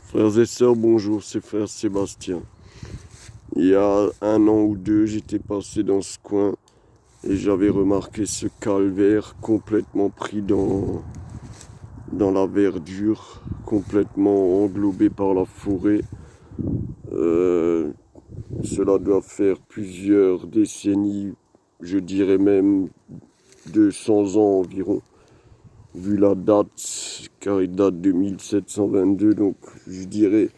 Frères et sœurs, bonjour, c'est frère Sébastien. Il y a 1 an ou 2, j'étais passé dans ce coin et j'avais remarqué ce calvaire complètement pris dans la verdure, complètement englobé par la forêt. Euh, Cela doit faire plusieurs décennies, je dirais même 200 ans environ, vu la date, car il date de 1722, donc je dirais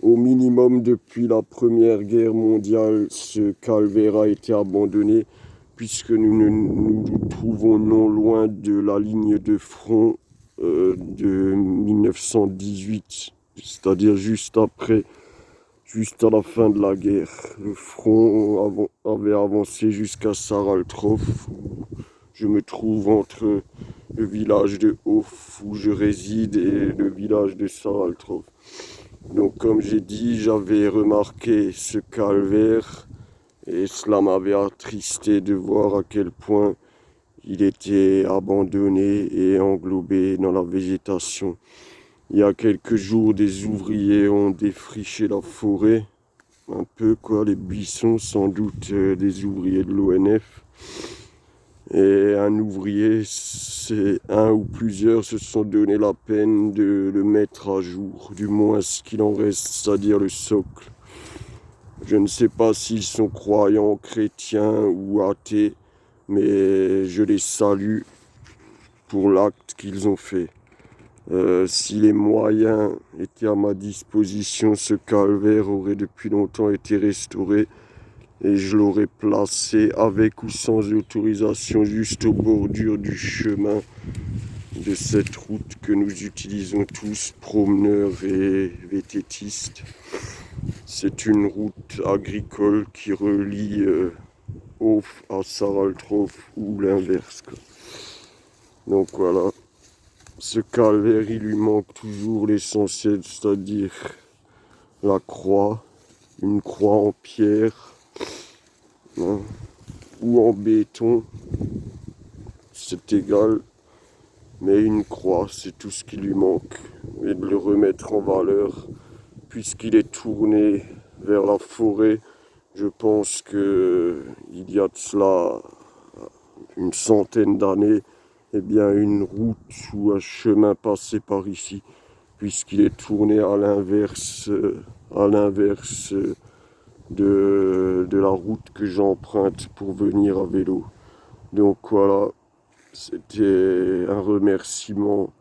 au minimum depuis la Première Guerre mondiale, ce calvaire a été abandonné puisque nous trouvons non loin de la ligne de front de 1918, c'est-à-dire juste à la fin de la guerre. Le front avait avancé jusqu'à Saraltrov. Je me trouve entre le village de Hof où je réside et le village de Saraltrov. Donc comme j'ai dit, j'avais remarqué ce calvaire et cela m'avait attristé de voir à quel point il était abandonné et englobé dans la végétation. Il y a quelques jours, des ouvriers ont défriché la forêt, un peu quoi, les buissons, sans doute des ouvriers de l'ONF. Et un ouvrier, c'est un ou plusieurs se sont donné la peine de le mettre à jour, du moins ce qu'il en reste, c'est-à-dire le socle. Je ne sais pas s'ils sont croyants, chrétiens ou athées, mais je les salue pour l'acte qu'ils ont fait. Si les moyens étaient à ma disposition, ce calvaire aurait depuis longtemps été restauré et je l'aurais placé avec ou sans autorisation juste aux bordures du chemin de cette route que nous utilisons tous, promeneurs et vététistes. C'est une route agricole qui relie Hof à Saraltrov ou l'inverse. Donc voilà, ce calvaire, il lui manque toujours l'essentiel, c'est-à-dire la croix, une croix en pierre, hein, ou en béton, c'est égal, mais une croix, c'est tout ce qui lui manque, et de le remettre en valeur, puisqu'il est tourné vers la forêt. Je pense que il y a de cela une centaine d'années, eh bien une route ou un chemin passait par ici, puisqu'il est tourné à l'inverse de la route que j'emprunte pour venir à vélo. Donc voilà, c'était un remerciement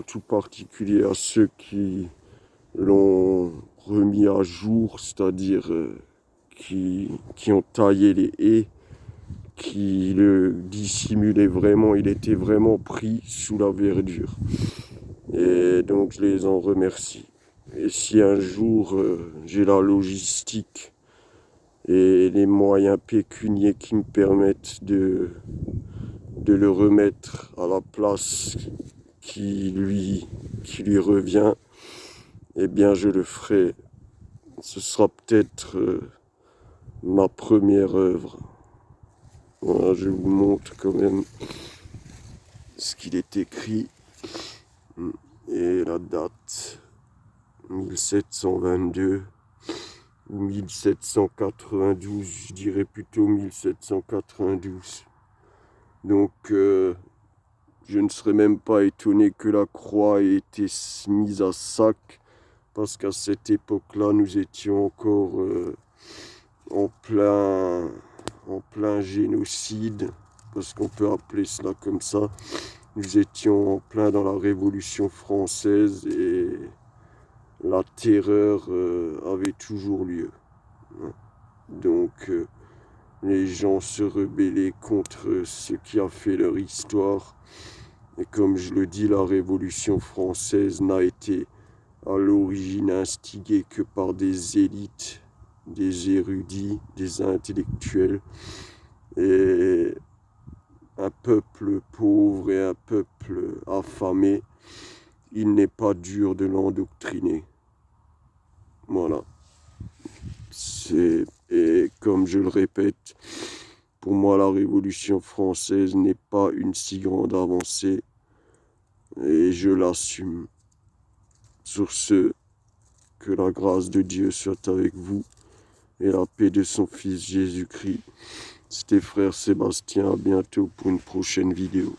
tout particulier à ceux qui l'ont remis à jour, c'est-à-dire qui ont taillé les haies, qui le dissimulait vraiment, il était vraiment pris sous la verdure. Et donc je les en remercie. Et si un jour j'ai la logistique et les moyens pécuniaires qui me permettent de le remettre à la place qui lui revient, eh bien je le ferai. Ce sera peut-être ma première œuvre. Voilà, je vous montre quand même ce qu'il est écrit et la date 1722 ou 1792, je dirais plutôt 1792. Donc je ne serais même pas étonné que la croix ait été mise à sac, parce qu'à cette époque-là, nous étions encore en plein, en plein génocide, parce qu'on peut appeler cela comme ça. Nous étions en plein dans la Révolution française et la terreur avait toujours lieu. Donc les gens se rebellaient contre ce qui a fait leur histoire. Et comme je le dis, la Révolution française n'a été à l'origine instigée que par des élites, des érudits, des intellectuels et un peuple pauvre et un peuple affamé. Il n'est pas dur de l'endoctriner. Voilà. Et comme je le répète, pour moi, la Révolution française n'est pas une si grande avancée et je l'assume. Sur ce, que la grâce de Dieu soit avec vous et la paix de son Fils Jésus-Christ. C'était frère Sébastien, à bientôt pour une prochaine vidéo.